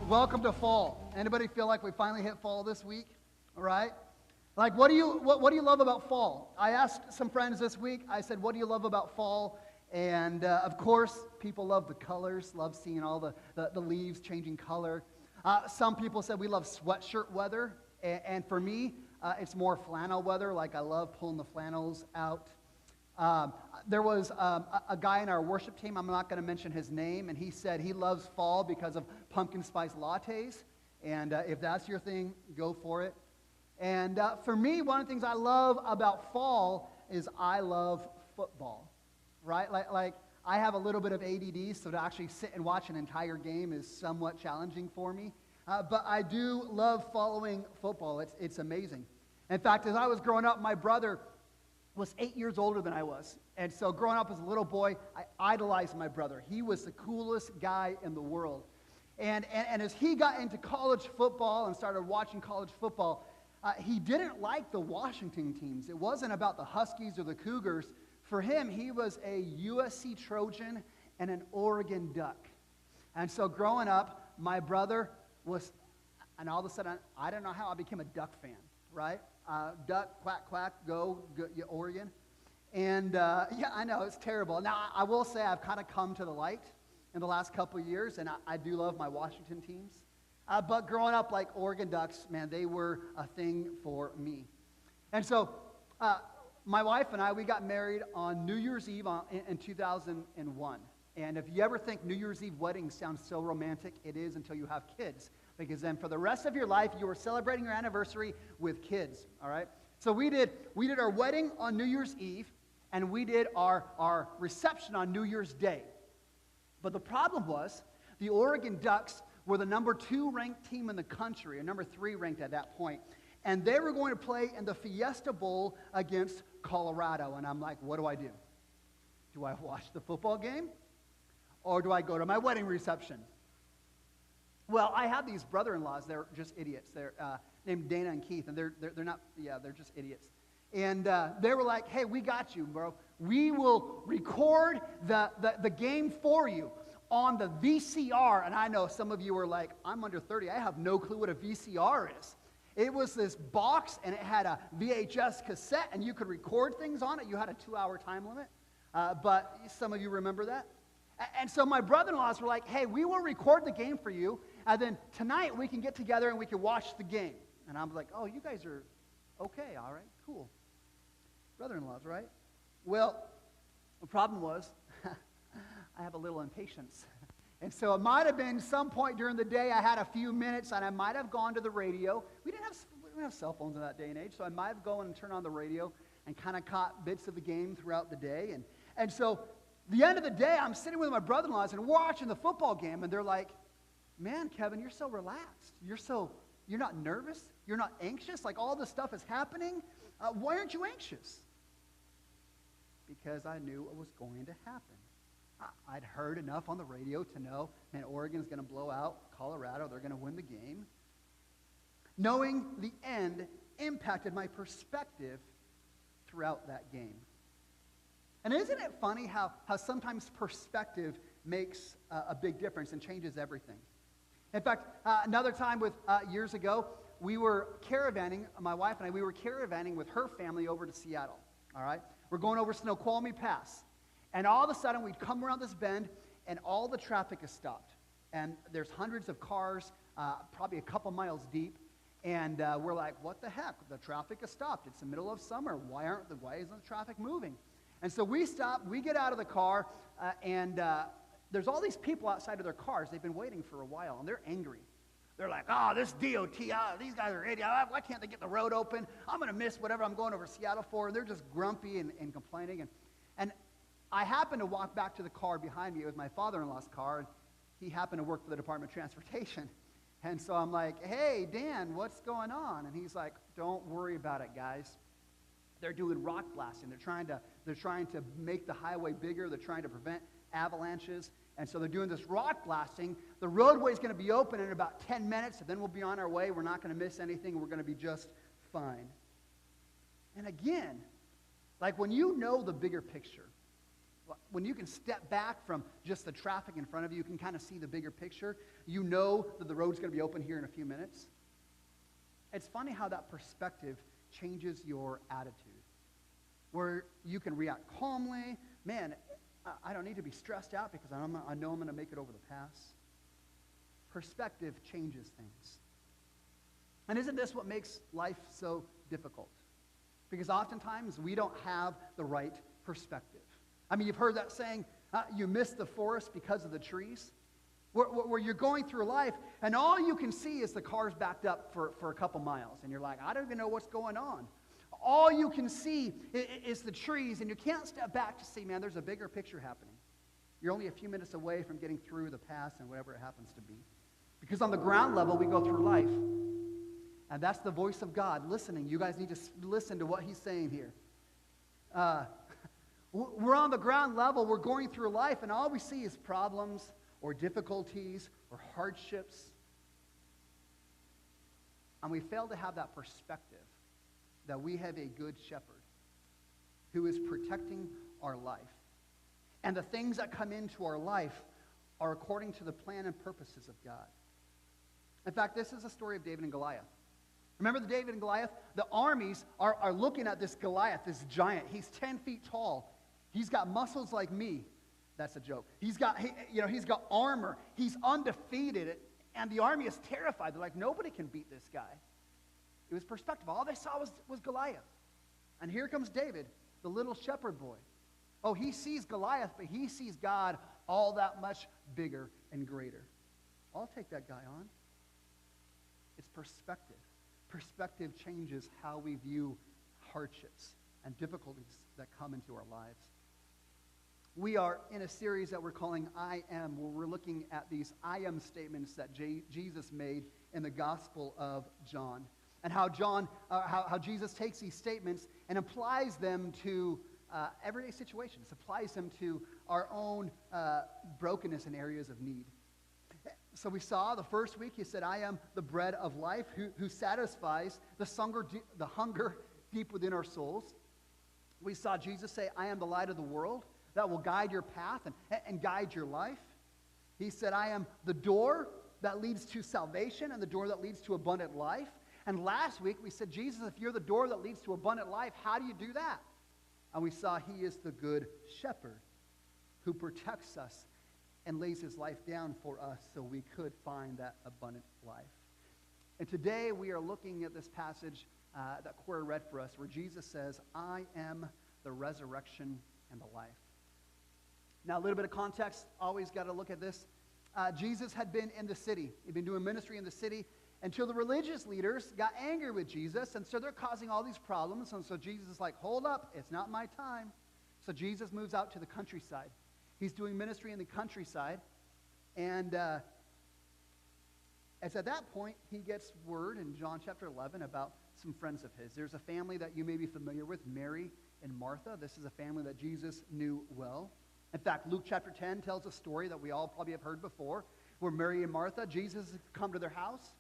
Welcome to fall. Anybody feel like we finally hit fall this week? All right. Like, what do you love about fall? I asked some friends this week. I said, what do you love about fall? And of course, people love the colors, love seeing all the leaves changing color. Some people said we love sweatshirt weather, and for me, it's more flannel weather. Like, I love pulling the flannels out. There was a guy in our worship team, I'm not going to mention his name, and he said he loves fall because of pumpkin spice lattes. And if that's your thing, go for it. And for me, one of the things I love about fall is I love football, right? Like I have a little bit of ADD, so to actually sit and watch an entire game is somewhat challenging for me. But I do love following football. It's amazing. In fact, as I was growing up, my brother was 8 years older than I was. And so growing up as a little boy, I idolized my brother. He was the coolest guy in the world. And as he got into college football and started watching college football, he didn't like the Washington teams. It wasn't about the Huskies or the Cougars. For him, he was a USC Trojan and an Oregon Duck. And so growing up, my brother was, and all of a sudden, I don't know how I became a Duck fan, right? Duck, quack, quack, go Oregon. And yeah, I know, it's terrible. Now, I will say I've kind of come to the light in the last couple of years, and I do love my Washington teams. But growing up like Oregon Ducks, man, they were a thing for me. And so my wife and I, we got married on New Year's Eve in 2001. And if you ever think New Year's Eve weddings sound so romantic, it is until you have kids. Because then for the rest of your life, you are celebrating your anniversary with kids, all right? So we did our wedding on New Year's Eve, and we did our reception on New Year's Day. But the problem was the Oregon Ducks were the number 2 ranked team in the country, or number 3 ranked at that point. And they were going to play in the Fiesta Bowl against Colorado. And I'm like, what do I do? Do I watch the football game? Or do I go to my wedding reception? Well, I have these brother-in-laws. They're just idiots. They're named Dana and Keith, and they're not. Yeah, they're just idiots. And they were like, "Hey, we got you, bro. We will record the game for you on the VCR." And I know some of you are like, "I'm under 30. I have no clue what a VCR is." It was this box, and it had a VHS cassette, and you could record things on it. You had a 2-hour time limit, but some of you remember that. And so my brother-in-laws were like, "Hey, we will record the game for you, and then tonight we can get together and we can watch the game." And I'm like, "Oh, you guys are okay, all right, cool." Brother-in-laws, right? Well, the problem was I have a little impatience. And so it might have been some point during the day I had a few minutes, and I might have gone to the radio. We didn't have cell phones in that day and age, so I might have gone and turned on the radio and kind of caught bits of the game throughout the day. And so the end of the day, I'm sitting with my brother-in-laws, and we're watching the football game, and they're like, "Man, Kevin, you're so relaxed. You're not nervous. You're not anxious. Like, all this stuff is happening. Why aren't you anxious?" Because I knew what was going to happen. I'd heard enough on the radio to know, man, Oregon's going to blow out Colorado. They're going to win the game. Knowing the end impacted my perspective throughout that game. And isn't it funny how sometimes perspective makes a big difference and changes everything? In fact, another time years ago, we were caravanning, my wife and I, we were caravanning with her family over to Seattle, all right? We're going over Snoqualmie Pass. And all of a sudden, we'd come around this bend, and all the traffic is stopped. And there's hundreds of cars, probably a couple miles deep. And we're like, what the heck? The traffic is stopped. It's the middle of summer. Why isn't the traffic moving? And so we stop, we get out of the car, and there's all these people outside of their cars. They've been waiting for a while, and they're angry. They're like, "Oh, this DOT, these guys are idiots. Why can't they get the road open? I'm going to miss whatever I'm going over Seattle for." And they're just grumpy and complaining. And I happened to walk back to the car behind me. It was my father-in-law's car, and he happened to work for the Department of Transportation. And so I'm like, "Hey, Dan, what's going on?" And he's like, "Don't worry about it, guys. They're doing rock blasting. They're trying to make the highway bigger. They're trying to prevent avalanches. And so they're doing this rock blasting. The roadway is going to be open in about 10 minutes, and then we'll be on our way. We're not going to miss anything. We're going to be just fine." And again, like when you know the bigger picture, When you can step back from just the traffic in front of you, you can kind of see the bigger picture. You know that the road's going to be open here in a few minutes. It's funny how that perspective changes your attitude, where you can react calmly. Man, I don't need to be stressed out because I know I'm going to make it over the pass. Perspective changes things. And isn't this what makes life so difficult? Because oftentimes we don't have the right perspective. I mean, you've heard that saying, you miss the forest because of the trees. Where you're going through life, and all you can see is the cars backed up for a couple miles. And you're like, I don't even know what's going on. All you can see is the trees, and you can't step back to see, man, there's a bigger picture happening. You're only a few minutes away from getting through the pass and whatever it happens to be. Because on the ground level, we go through life. And that's the voice of God listening. You guys need to listen to what he's saying here. We're on the ground level. We're going through life, and all we see is problems or difficulties or hardships. And we fail to have that perspective that we have a good shepherd who is protecting our life. And the things that come into our life are according to the plan and purposes of God. In fact, this is the story of David and Goliath. Remember the David and Goliath? The armies are looking at this Goliath, this giant. He's 10 feet tall. He's got muscles like me. That's a joke. He's got armor. He's undefeated. And the army is terrified. They're like, nobody can beat this guy. It was perspective. All they saw was Goliath. And here comes David, the little shepherd boy. Oh, he sees Goliath, but he sees God all that much bigger and greater. I'll take that guy on. It's perspective. Perspective changes how we view hardships and difficulties that come into our lives. We are in a series that we're calling I Am, where we're looking at these I Am statements that Jesus made in the Gospel of John. And how Jesus takes these statements and applies them to everyday situations, applies them to our own brokenness and areas of need. So we saw the first week, he said, I am the bread of life who satisfies the hunger deep within our souls. We saw Jesus say, I am the light of the world that will guide your path and guide your life. He said, I am the door that leads to salvation and the door that leads to abundant life. And last week we said, Jesus, if you're the door that leads to abundant life, how do you do that? And we saw he is the good shepherd who protects us and lays his life down for us so we could find that abundant life. And today we are looking at this passage that Corey read for us where Jesus says, I am the resurrection and the life. Now, a little bit of context, always got to look at this. Jesus had been in the city. He'd been doing ministry in the city until the religious leaders got angry with Jesus, and so they're causing all these problems. And so Jesus is like, hold up, it's not my time. So Jesus moves out to the countryside. He's doing ministry in the countryside, and it's at that point he gets word in John chapter 11 about some friends of his. There's a family that you may be familiar with, Mary and Martha. This is a family that Jesus knew well. In fact, Luke chapter 10 tells a story that we all probably have heard before, where Mary and Martha, Jesus has come to their house.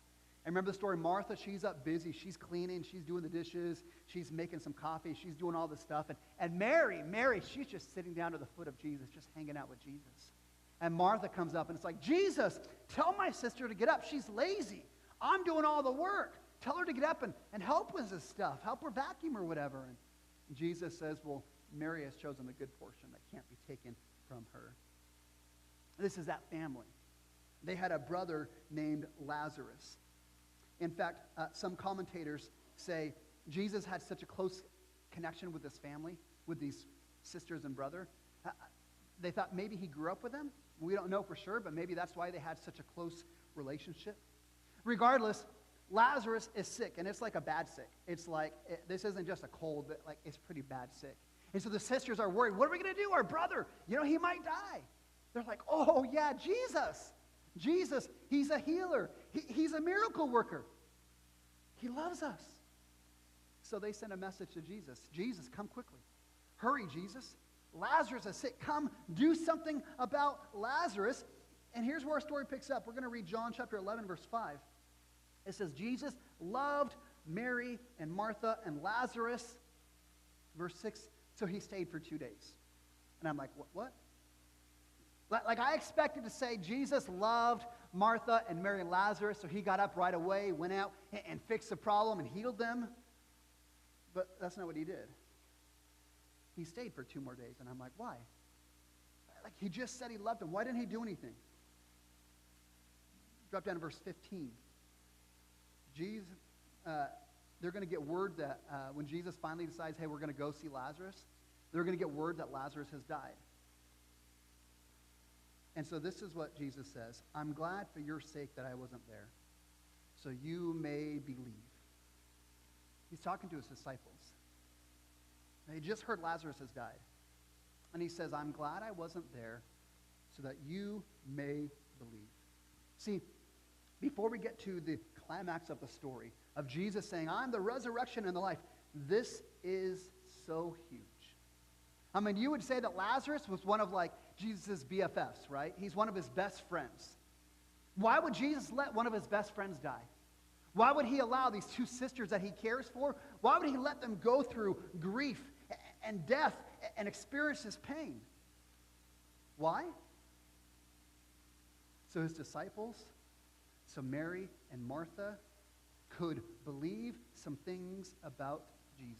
And remember the story, Martha, she's up busy. She's cleaning. She's doing the dishes. She's making some coffee. She's doing all this stuff. And Mary, she's just sitting down to the foot of Jesus, just hanging out with Jesus. And Martha comes up and it's like, Jesus, tell my sister to get up. She's lazy. I'm doing all the work. Tell her to get up and help with this stuff. Help her vacuum or whatever. And Jesus says, well, Mary has chosen the good portion that can't be taken from her. This is that family. They had a brother named Lazarus. In fact, some commentators say Jesus had such a close connection with this family, with these sisters and brother. They thought maybe he grew up with them. We don't know for sure, but maybe that's why they had such a close relationship. Regardless, Lazarus is sick, and it's like a bad sick. It's like, this isn't just a cold, but like it's pretty bad sick. And so the sisters are worried, what are we going to do? Our brother, he might die. They're like, oh yeah, Jesus. Jesus, he's a healer. He's a miracle worker. He loves us. So they send a message to Jesus. Jesus, come quickly. Hurry, Jesus. Lazarus is sick. Come do something about Lazarus. And here's where our story picks up. We're going to read John chapter 11, verse 5. It says, Jesus loved Mary and Martha and Lazarus. Verse 6, so he stayed for 2 days. And I'm like, what? Like I expected to say Jesus loved Martha and Mary and Lazarus, so he got up right away, went out and fixed the problem and healed them. But that's not what he did. He stayed for 2 more days, and I'm like, why? Like he just said he loved them. Why didn't he do anything? Drop down to verse 15. They're going to get word that when Jesus finally decides, hey, we're going to go see Lazarus, they're going to get word that Lazarus has died. And so this is what Jesus says. I'm glad for your sake that I wasn't there, so you may believe. He's talking to his disciples. They just heard Lazarus has died. And he says, I'm glad I wasn't there so that you may believe. See, before we get to the climax of the story of Jesus saying, I'm the resurrection and the life, this is so huge. I mean, you would say that Lazarus was one of like Jesus' BFFs, right? He's one of his best friends. Why would Jesus let one of his best friends die? Why would he allow these 2 sisters that he cares for, why would he let them go through grief and death and experience this pain? Why? So his disciples, so Mary and Martha, could believe some things about Jesus.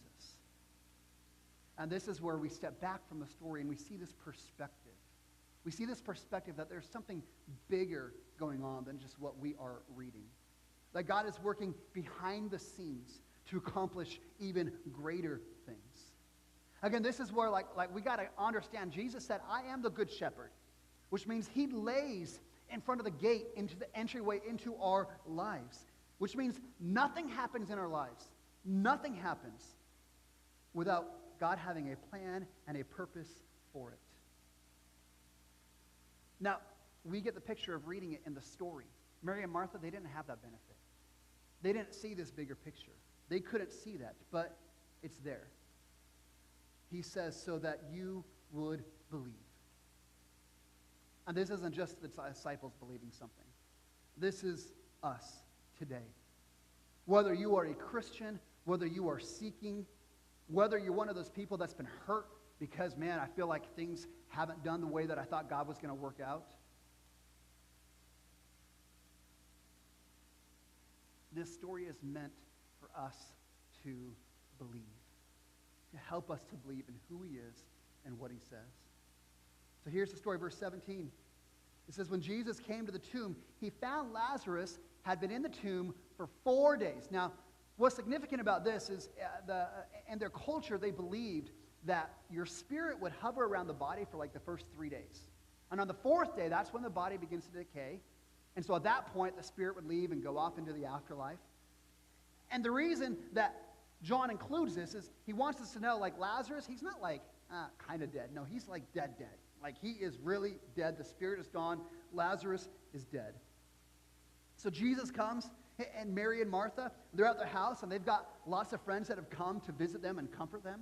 And this is where we step back from the story and we see this perspective. We see this perspective that there's something bigger going on than just what we are reading. That God is working behind the scenes to accomplish even greater things. Again, this is where like we got to understand. Jesus said, I am the good shepherd, which means he lays in front of the gate into the entryway into our lives, which means nothing happens in our lives. Nothing happens without God having a plan and a purpose for it. Now, we get the picture of reading it in the story. Mary and Martha, they didn't have that benefit. They didn't see this bigger picture. They couldn't see that, but it's there. He says, so that you would believe. And this isn't just the disciples believing something. This is us today. Whether you are a Christian, whether you are seeking, whether you're one of those people that's been hurt because, man, I feel like things haven't done the way that I thought God was going to work out. This story is meant for us to believe, to help us to believe in who he is and what he says. So here's the story, verse 17. It says, when Jesus came to the tomb, he found Lazarus had been in the tomb for 4 days. Now, what's significant about this is in their culture, they believed that your spirit would hover around the body for like the first 3 days. And on the 4th day, that's when the body begins to decay. And so at that point, the spirit would leave and go off into the afterlife. And the reason that John includes this is he wants us to know, like Lazarus, he's not like kind of dead. No, he's like dead. Like he is really dead. The spirit is gone. Lazarus is dead. So Jesus comes, and Mary and Martha, they're at their house, and they've got lots of friends that have come to visit them and comfort them.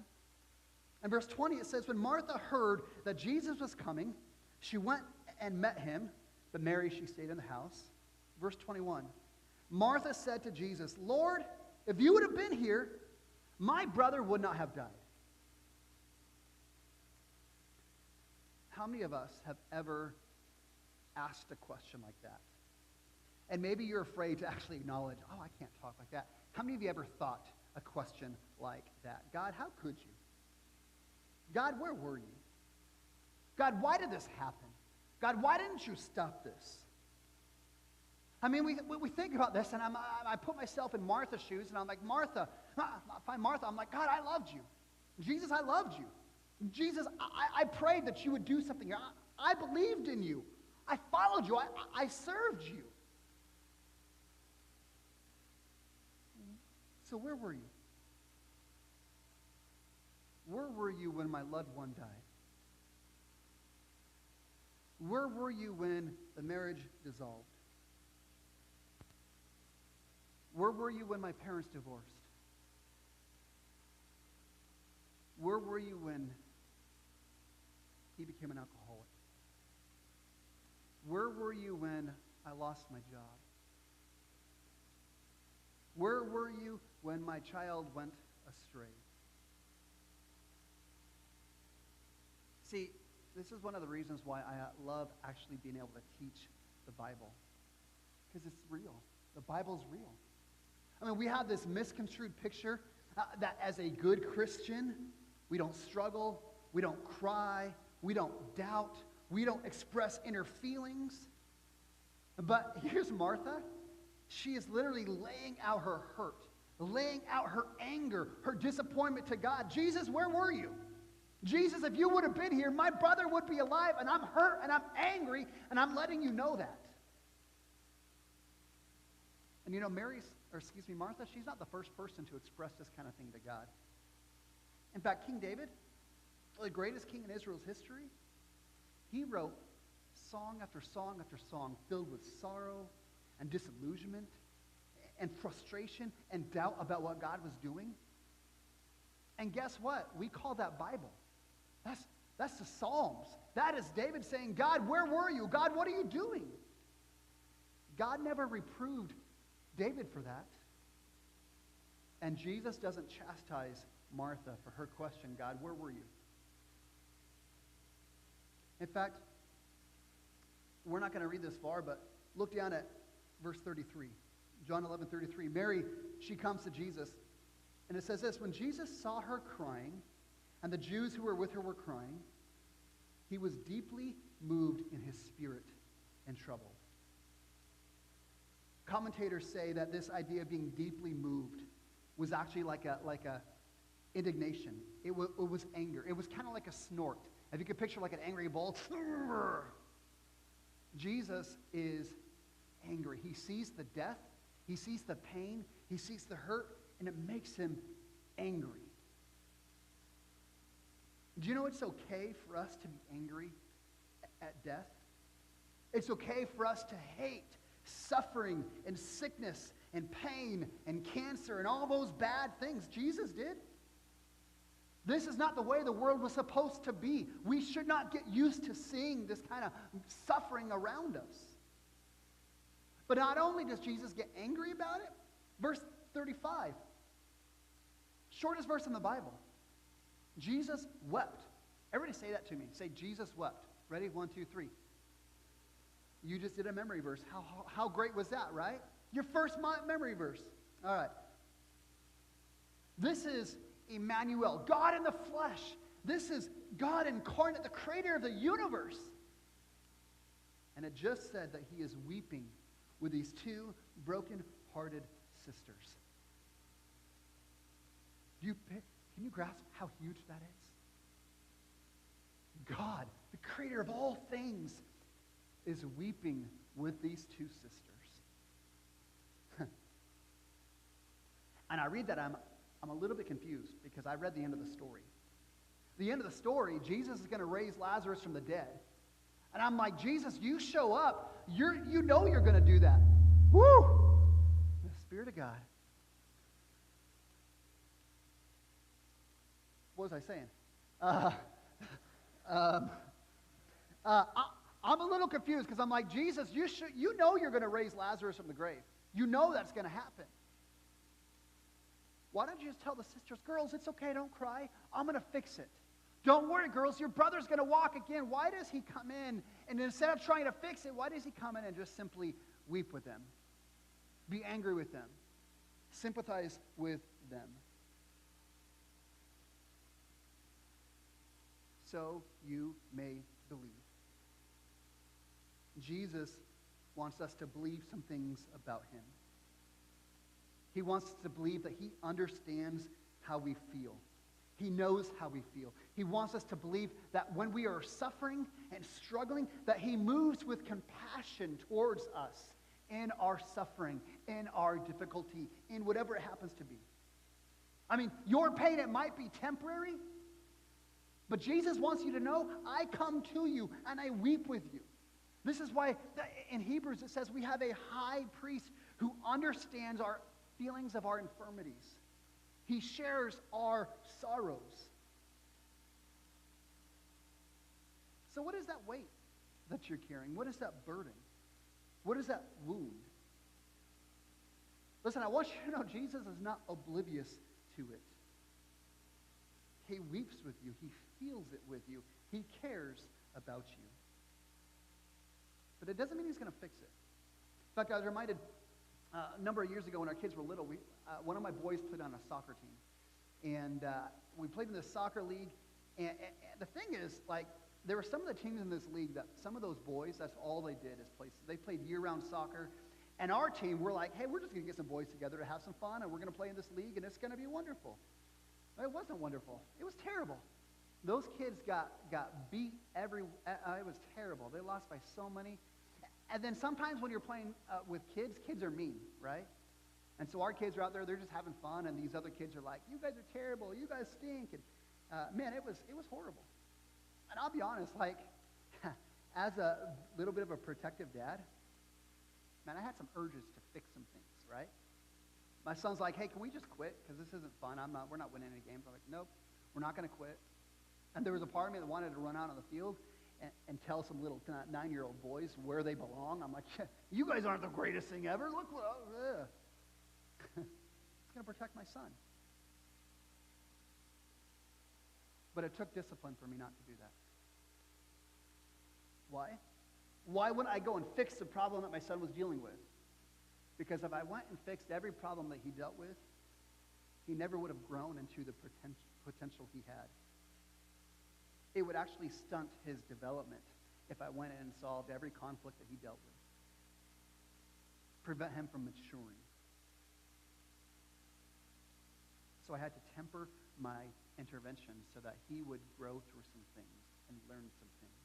In verse 20, it says, when Martha heard that Jesus was coming, she went and met him, but Mary, she stayed in the house. Verse 21, Martha said to Jesus, Lord, if you would have been here, my brother would not have died. How many of us have ever asked a question like that? And maybe you're afraid to actually acknowledge, oh, I can't talk like that. How many of you ever thought a question like that? God, how could you? God, where were you? God, why did this happen? God, why didn't you stop this? I mean, we think about this, and I put myself in Martha's shoes, and I'm like, Martha, I find Martha, I'm like, God, I loved you. Jesus, I loved you. Jesus, I prayed that you would do something. I believed in you. I followed you. I served you. So where were you? Where were you when my loved one died? Where were you when the marriage dissolved? Where were you when my parents divorced? Where were you when he became an alcoholic? Where were you when I lost my job? Where were you when my child went astray? See, This is one of the reasons why I love actually being able to teach the Bible. Because it's real. The Bible's real. I mean, we have this misconstrued picture that as a good Christian, we don't struggle, we don't cry, we don't doubt, we don't express inner feelings. But here's Martha. She is literally laying out her hurt, laying out her anger, her disappointment to God. Jesus, where were you? Jesus, if you would have been here, my brother would be alive, and I'm hurt, and I'm angry, and I'm letting you know that. And you know, Martha, she's not the first person to express this kind of thing to God. In fact, King David, the greatest king in Israel's history, he wrote song after song after song filled with sorrow and disillusionment and frustration and doubt about what God was doing. And guess what? We call that Bible. That's the Psalms. That is David saying, God, where were you? God, what are you doing? God never reproved David for that. And Jesus doesn't chastise Martha for her question, God, where were you? In fact, we're not going to read this far, but look down at verse 33. John 11:33. Mary, she comes to Jesus, and it says this, when Jesus saw her crying, and the Jews who were with her were crying, he was deeply moved in his spirit and troubled. Commentators say that this idea of being deeply moved was actually like a indignation. It was anger. It was kind of like a snort. If you could picture like an angry bull. Jesus is angry. He sees the death. He sees the pain. He sees the hurt. And it makes him angry. Do you know it's okay for us to be angry at death? It's okay for us to hate suffering and sickness and pain and cancer and all those bad things. Jesus did. This is not the way the world was supposed to be. We should not get used to seeing this kind of suffering around us. But not only does Jesus get angry about it, verse 35, shortest verse in the Bible, Jesus wept. Everybody say that to me. Say, Jesus wept. Ready? 1, 2, 3. You just did a memory verse. How great was that, right? Your first memory verse. All right. This is Emmanuel, God in the flesh. This is God incarnate, the creator of the universe. And it just said that he is weeping with these two broken-hearted sisters. Can you grasp how huge that is? God, the creator of all things, is weeping with these two sisters. And I read that, I'm a little bit confused because I read the end of the story. The end of the story, Jesus is going to raise Lazarus from the dead. And I'm like, Jesus, you show up. You know you're going to do that. Woo! The Spirit of God. What was I saying? I'm a little confused because I'm like, Jesus, you know you're going to raise Lazarus from the grave. You know that's going to happen. Why don't you just tell the sisters, girls, it's okay, don't cry. I'm going to fix it. Don't worry, girls, your brother's going to walk again. Why does he come in, and instead of trying to fix it, why does he come in and just simply weep with them? Be angry with them. Sympathize with them. So you may believe. Jesus wants us to believe some things about him. He wants us to believe that he understands how we feel. He knows how we feel. He wants us to believe that when we are suffering and struggling, that he moves with compassion towards us in our suffering, in our difficulty, in whatever it happens to be. I mean, your pain, it might be temporary, but Jesus wants you to know, I come to you and I weep with you. This is why in Hebrews it says we have a high priest who understands our feelings of our infirmities. He shares our sorrows. So what is that weight that you're carrying? What is that burden? What is that wound? Listen, I want you to know Jesus is not oblivious to it. He weeps with you. He feels it with you. He cares about you. But it doesn't mean he's going to fix it. In fact, I was reminded a number of years ago when our kids were little, one of my boys played on a soccer team. And we played in this soccer league. And the thing is, like, there were some of the teams in this league that some of those boys, that's all they did is play. They played year-round soccer. And our team, we're like, hey, we're just going to get some boys together to have some fun, and we're going to play in this league, and it's going to be wonderful. It wasn't wonderful. It was terrible. Those kids got beat it was terrible. They lost by so many. And then sometimes when you're playing with kids are mean, right? And so our kids are out there, they're just having fun, and these other kids are like, you guys are terrible, you guys stink. And man, it was horrible. And I'll be honest, like, as a little bit of a protective dad, man, I had some urges to fix some things, right? My son's like, hey, can we just quit? Because this isn't fun. We're not winning any games. I'm like, nope, we're not going to quit. And there was a part of me that wanted to run out on the field and tell some little 9-year-old boys where they belong. I'm like, you guys aren't the greatest thing ever. Look what, it's going to protect my son. But it took discipline for me not to do that. Why? Why wouldn't I go and fix the problem that my son was dealing with? Because if I went and fixed every problem that he dealt with, he never would have grown into the potential he had. It would actually stunt his development if I went in and solved every conflict that he dealt with. Prevent him from maturing. So I had to temper my intervention so that he would grow through some things and learn some things.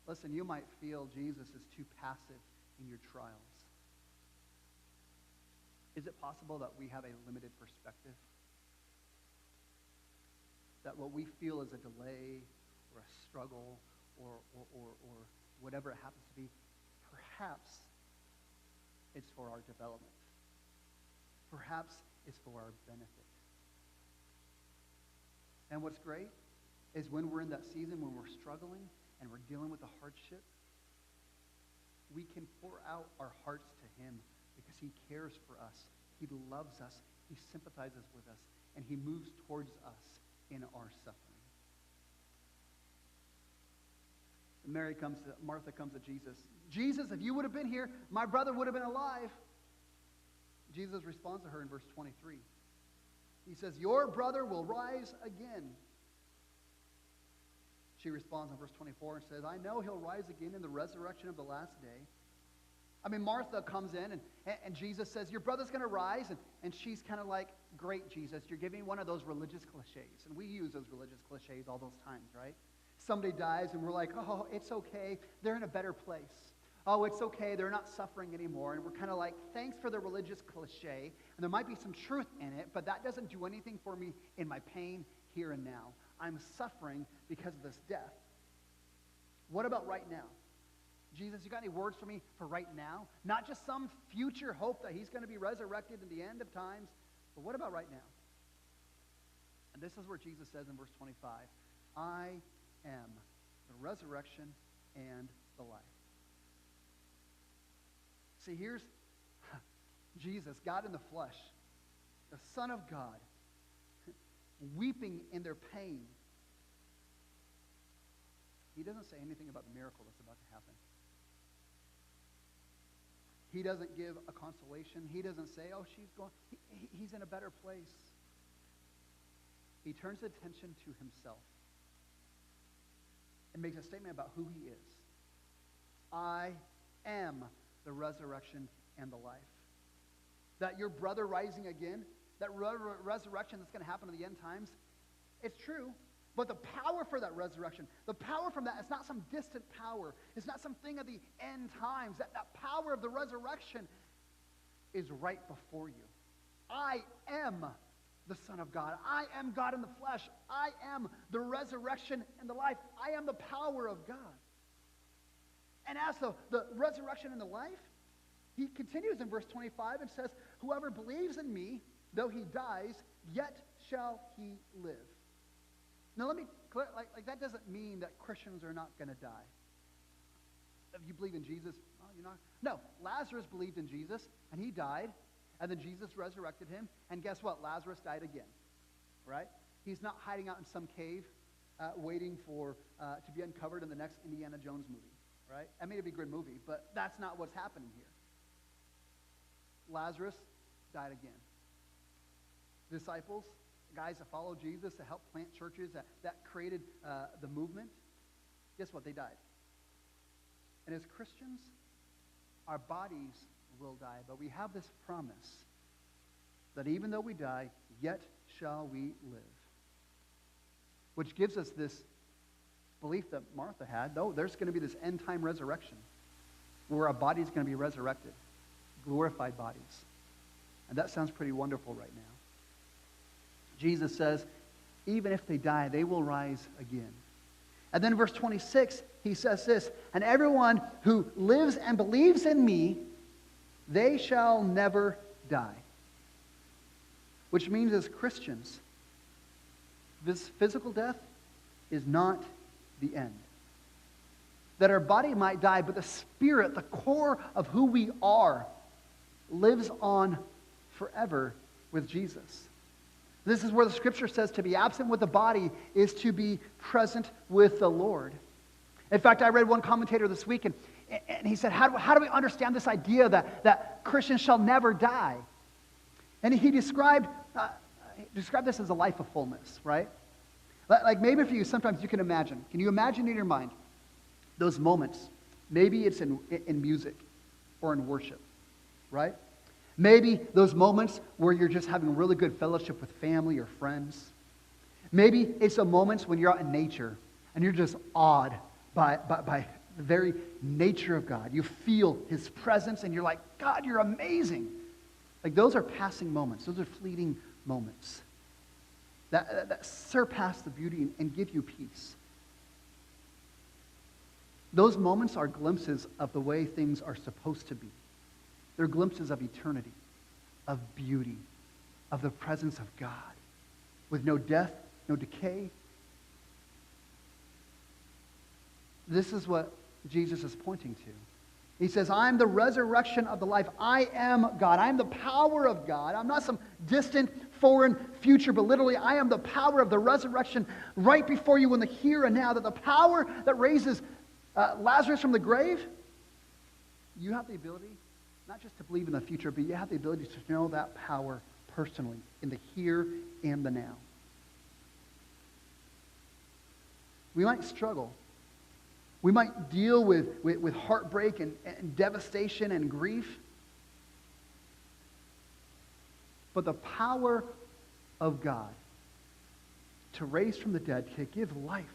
Listen, you might feel Jesus is too passive in your trials. Is it possible that we have a limited perspective? That what we feel is a delay or a struggle or whatever it happens to be, perhaps it's for our development. Perhaps it's for our benefit. And what's great is when we're in that season, when we're struggling and we're dealing with a hardship, we can pour out our hearts to him because he cares for us. He loves us. He sympathizes with us. And he moves towards us in our suffering. Martha comes to Jesus. Jesus, if you would have been here, my brother would have been alive. Jesus responds to her in verse 23. He says, your brother will rise again. She responds in verse 24 and says, I know he'll rise again in the resurrection of the last day. I mean, Martha comes in and Jesus says, your brother's going to rise. And she's kind of like, great, Jesus, you're giving one of those religious cliches. And we use those religious cliches all those times, right? Somebody dies and we're like, oh, it's okay. They're in a better place. Oh, it's okay. They're not suffering anymore. And we're kind of like, thanks for the religious cliche. And there might be some truth in it, but that doesn't do anything for me in my pain here and now. I'm suffering because of this death. What about right now? Jesus, you got any words for me for right now? Not just some future hope that he's going to be resurrected in the end of times, but what about right now? And this is where Jesus says in verse 25, I am the resurrection and the life. See, here's Jesus, God in the flesh, the Son of God, weeping in their pain. He doesn't say anything about the miracle that's about to happen. He doesn't give a consolation. He doesn't say, oh, she's going. He's in a better place. He turns attention to himself and makes a statement about who he is. I am the resurrection and the life. That your brother rising again, that resurrection that's going to happen in the end times, it's true. But the power for that resurrection, the power from that, it's not some distant power. It's not something of the end times. That power of the resurrection is right before you. I am the Son of God. I am God in the flesh. I am the resurrection and the life. I am the power of God. And as the resurrection and the life, he continues in verse 25 and says, whoever believes in me, though he dies, yet shall he live. Now let me clear, like that doesn't mean that Christians are not going to die. If you believe in Jesus, oh, you're not. No, Lazarus believed in Jesus, and he died, and then Jesus resurrected him, and guess what? Lazarus died again, right? He's not hiding out in some cave waiting for to be uncovered in the next Indiana Jones movie, right? I mean, it'd be a good movie, but that's not what's happening here. Lazarus died again. Disciples, guys that followed Jesus, that helped plant churches, that created the movement, guess what? They died. And as Christians, our bodies will die, but we have this promise that even though we die, yet shall we live. Which gives us this belief that Martha had, though there's going to be this end-time resurrection where our body's going to be resurrected, glorified bodies. And that sounds pretty wonderful right now. Jesus says, even if they die, they will rise again. And then verse 26, he says this, and everyone who lives and believes in me, they shall never die. Which means as Christians, this physical death is not the end. That our body might die, but the spirit, the core of who we are, lives on forever with Jesus. This is where the scripture says to be absent with the body is to be present with the Lord. In fact, I read one commentator this week, and he said, how do we understand this idea that Christians shall never die? And he described this as a life of fullness, right? Like maybe for you, sometimes you can imagine. Can you imagine in your mind those moments? Maybe it's in music or in worship, right? Maybe those moments where you're just having really good fellowship with family or friends. Maybe it's the moments when you're out in nature and you're just awed by the very nature of God. You feel His presence and you're like, God, you're amazing. Like those are passing moments. Those are fleeting moments that surpass the beauty and give you peace. Those moments are glimpses of the way things are supposed to be. They're glimpses of eternity, of beauty, of the presence of God, with no death, no decay. This is what Jesus is pointing to. He says, I'm the resurrection of the life. I am God. I'm the power of God. I'm not some distant, foreign future, but literally I am the power of the resurrection right before you in the here and now. That the power that raises Lazarus from the grave, you have the ability not just to believe in the future, but you have the ability to know that power personally in the here and the now. We might struggle. We might deal with heartbreak and devastation and grief. But the power of God to raise from the dead, to give life,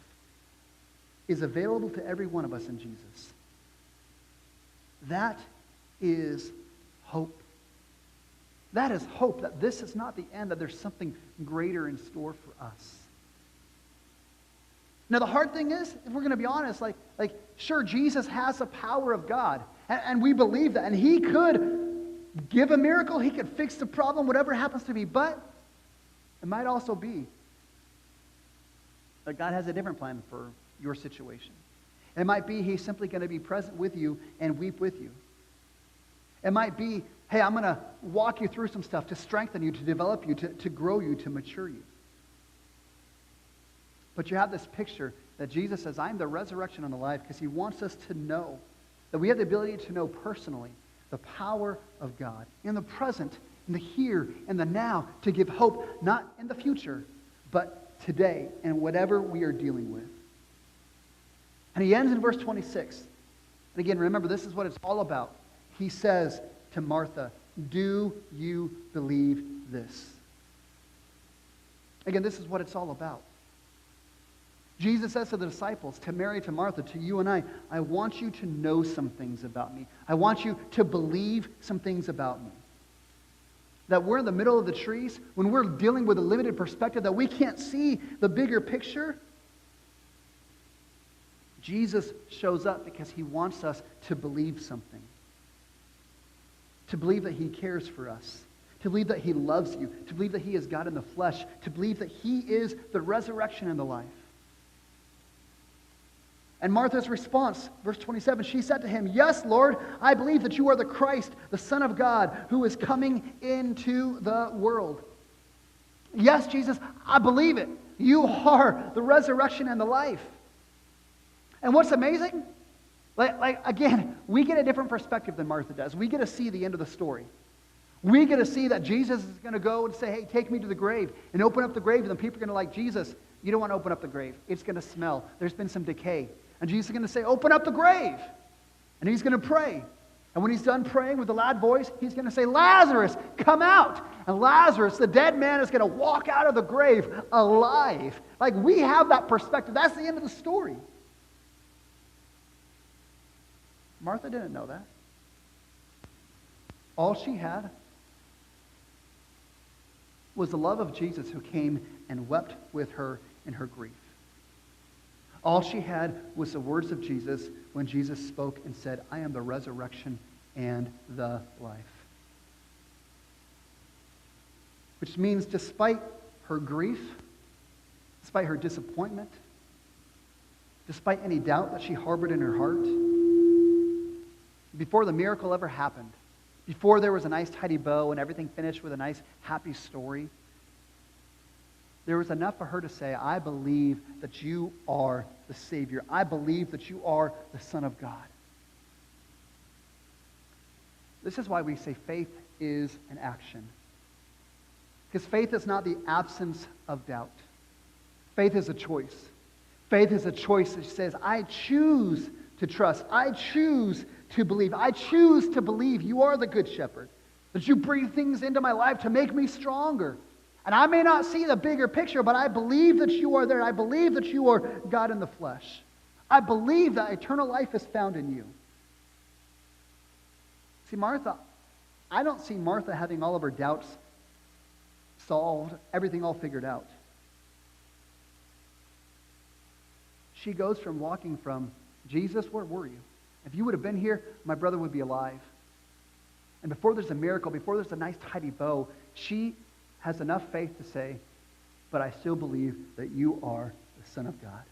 is available to every one of us in Jesus. That is hope. That is hope that this is not the end, that there's something greater in store for us. Now, the hard thing is, if we're going to be honest, sure, Jesus has the power of God, and we believe that, and He could give a miracle, He could fix the problem, whatever happens to be, but it might also be that God has a different plan for your situation. It might be He's simply going to be present with you and weep with you. It might be, hey, I'm going to walk you through some stuff to strengthen you, to develop you, to grow you, to mature you. But you have this picture that Jesus says, I'm the resurrection and the life, because He wants us to know that we have the ability to know personally the power of God in the present, in the here, and the now, to give hope, not in the future, but today and whatever we are dealing with. And He ends in verse 26. And again, remember, this is what it's all about. He says to Martha, do you believe this? Again, this is what it's all about. Jesus says to the disciples, to Mary, to Martha, to you and I want you to know some things about me. I want you to believe some things about me. That we're in the middle of the trees, when we're dealing with a limited perspective, that we can't see the bigger picture. Jesus shows up because He wants us to believe something. To believe that He cares for us. To believe that He loves you. To believe that He is God in the flesh. To believe that He is the resurrection and the life. And Martha's response, verse 27, she said to Him, yes, Lord, I believe that you are the Christ, the Son of God, who is coming into the world. Yes, Jesus, I believe it. You are the resurrection and the life. And what's amazing? Again, we get a different perspective than Martha does. We get to see the end of the story. We get to see that Jesus is going to go and say, hey, take me to the grave, and open up the grave, and then people are going to like, Jesus, you don't want to open up the grave. It's going to smell. There's been some decay. And Jesus is going to say, open up the grave. And he's going to pray. And when he's done praying with a loud voice, he's going to say, Lazarus, come out. And Lazarus, the dead man, is going to walk out of the grave alive. Like, we have that perspective. That's the end of the story. Martha didn't know that. All she had was the love of Jesus, who came and wept with her in her grief. All she had was the words of Jesus when Jesus spoke and said, I am the resurrection and the life. Which means despite her grief, despite her disappointment, despite any doubt that she harbored in her heart, before the miracle ever happened, before there was a nice tidy bow and everything finished with a nice happy story, there was enough for her to say, I believe that you are the Savior. I believe that you are the Son of God. This is why we say faith is an action. Because faith is not the absence of doubt. Faith is a choice. Faith is a choice that says, I choose to trust. I choose to believe. I choose to believe you are the good shepherd. That you breathe things into my life to make me stronger. And I may not see the bigger picture, but I believe that you are there. I believe that you are God in the flesh. I believe that eternal life is found in you. See, Martha, I don't see Martha having all of her doubts solved, everything all figured out. She goes from walking from, Jesus, where were you? If you would have been here, my brother would be alive. And before there's a miracle, before there's a nice tidy bow, she has enough faith to say, but I still believe that you are the Son of God.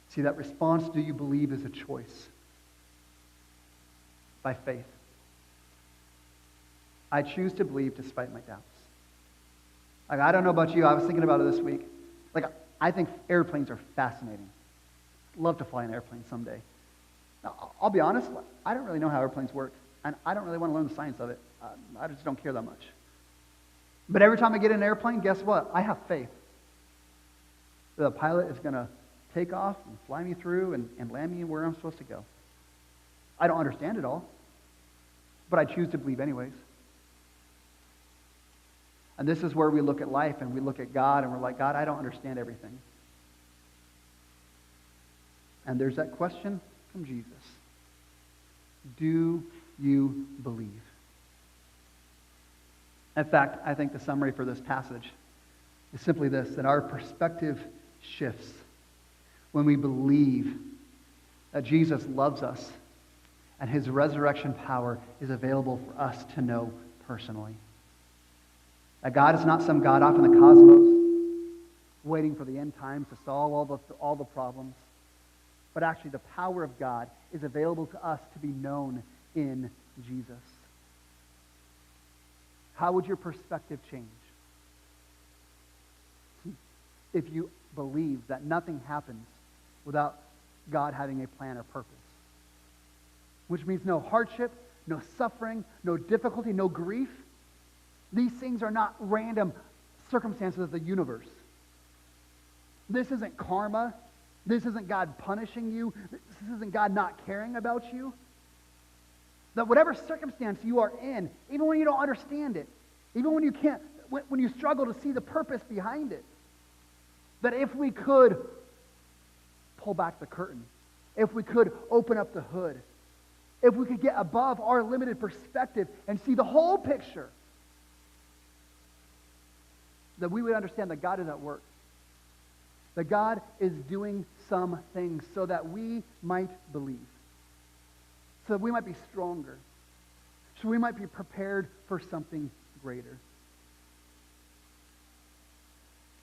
See, that response, do you believe, is a choice by faith. I choose to believe despite my doubts. Like, I don't know about you, I was thinking about it this week. Like, I think airplanes are fascinating. I'd love to fly an airplane someday. Now, I'll be honest, I don't really know how airplanes work, and I don't really want to learn the science of it. I just don't care that much. But every time I get in an airplane, guess what? I have faith. The pilot is going to take off and fly me through and land me where I'm supposed to go. I don't understand it all, but I choose to believe anyways. And this is where we look at life and we look at God and we're like, God, I don't understand everything. And there's that question from Jesus. Do you believe? In fact, I think the summary for this passage is simply this, that our perspective shifts when we believe that Jesus loves us and his resurrection power is available for us to know personally. That God is not some God off in the cosmos waiting for the end times to solve all the problems, but actually the power of God is available to us to be known in Jesus. How would your perspective change if you believe that nothing happens without God having a plan or purpose? Which means no hardship, no suffering, no difficulty, no grief. These things are not random circumstances of the universe. This isn't karma. This isn't God punishing you. This isn't God not caring about you. That whatever circumstance you are in, even when you don't understand it, even when you can't, when you struggle to see the purpose behind it, that if we could pull back the curtain, if we could open up the hood, if we could get above our limited perspective and see the whole picture, that we would understand that God is at work. That God is doing some things so that we might believe. So that we might be stronger. So we might be prepared for something greater.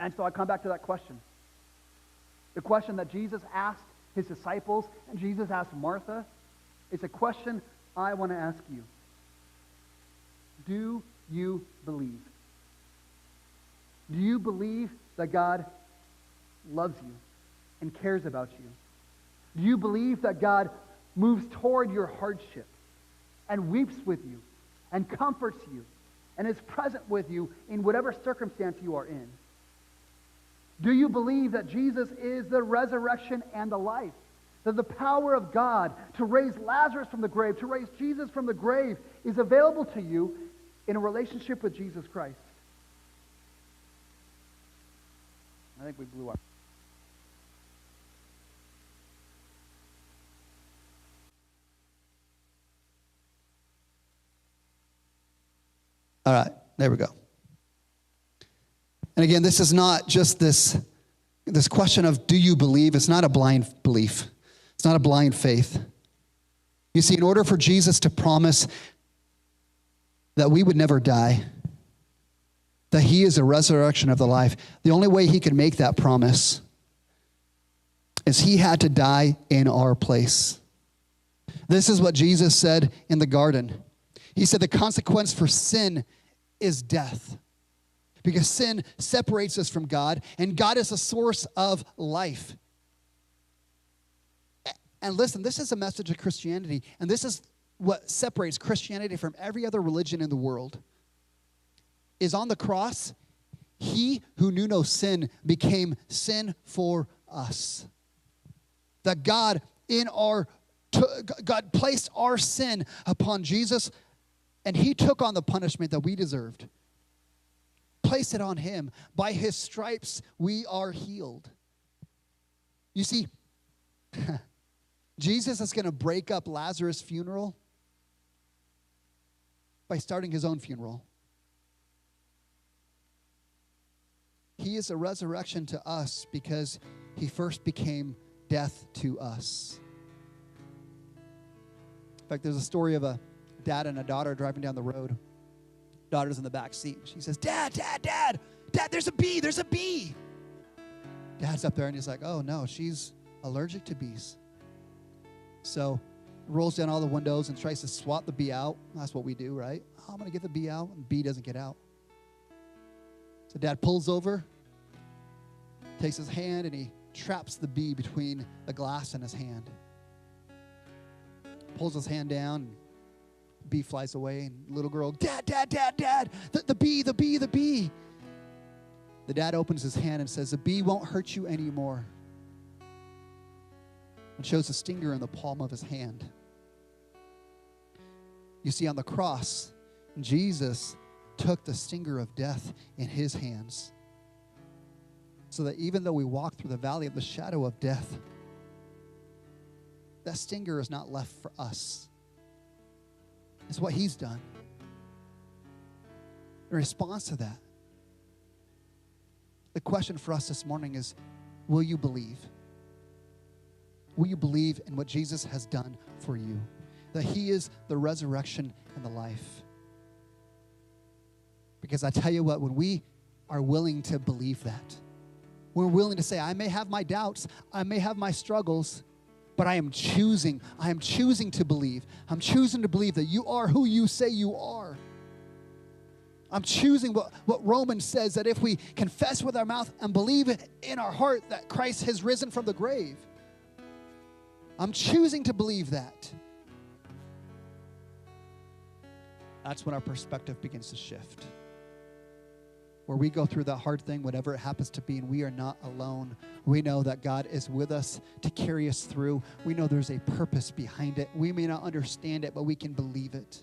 And so I come back to that question. The question that Jesus asked his disciples and Jesus asked Martha, it's a question I want to ask you. Do you believe? Do you believe that God loves you and cares about you? Do you believe that God moves toward your hardship and weeps with you and comforts you and is present with you in whatever circumstance you are in? Do you believe that Jesus is the resurrection and the life? That the power of God to raise Lazarus from the grave, to raise Jesus from the grave, is available to you in a relationship with Jesus Christ? I think we blew up. All right, there we go. And again, this is not just this question of do you believe? It's not a blind belief. It's not a blind faith. You see, in order for Jesus to promise that we would never die, that he is the resurrection of the life, the only way he could make that promise is he had to die in our place. This is what Jesus said in the garden. He said the consequence for sin is death, because sin separates us from God, and God is the source of life. And listen, this is a message of Christianity, and this is what separates Christianity from every other religion in the world. Is on the cross, he who knew no sin became sin for us. That God placed our sin upon Jesus, and he took on the punishment that we deserved. Place it on him. By his stripes, we are healed. You see, Jesus is going to break up Lazarus' funeral by starting his own funeral. He is a resurrection to us because he first became death to us. In fact, there's a story of a dad and a daughter driving down the road. Daughter's in the back seat. She says, Dad, there's a bee. Dad's up there and he's like, oh no, she's allergic to bees. So rolls down all the windows and tries to swat the bee out. That's what we do, right? Oh, I'm going to get the bee out, and the bee doesn't get out. So Dad pulls over, takes his hand, and he traps the bee between the glass and his hand. Pulls his hand down, bee flies away, and little girl, Dad, the bee. The dad opens his hand and says, the bee won't hurt you anymore. And shows a stinger in the palm of his hand. You see, on the cross, Jesus took the stinger of death in his hands, so that even though we walk through the valley of the shadow of death, that stinger is not left for us. It's what he's done. In response to that, the question for us this morning is, will you believe? Will you believe in what Jesus has done for you? That he is the resurrection and the life. Because I tell you what, when we are willing to believe that, we're willing to say, I may have my doubts, I may have my struggles, but I am choosing to believe. I'm choosing to believe that you are who you say you are. I'm choosing what Romans says, that if we confess with our mouth and believe in our heart that Christ has risen from the grave, I'm choosing to believe that. That's when our perspective begins to shift. Where we go through that hard thing, whatever it happens to be, and we are not alone. We know that God is with us to carry us through. We know there's a purpose behind it. We may not understand it, but we can believe it.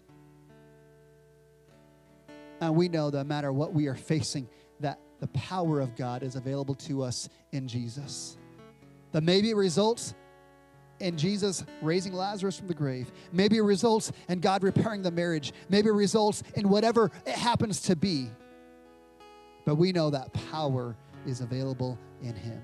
And we know that no matter what we are facing, that the power of God is available to us in Jesus. That maybe it results in Jesus raising Lazarus from the grave. Maybe it results in God repairing the marriage. Maybe it results in whatever it happens to be. But we know that power is available in him.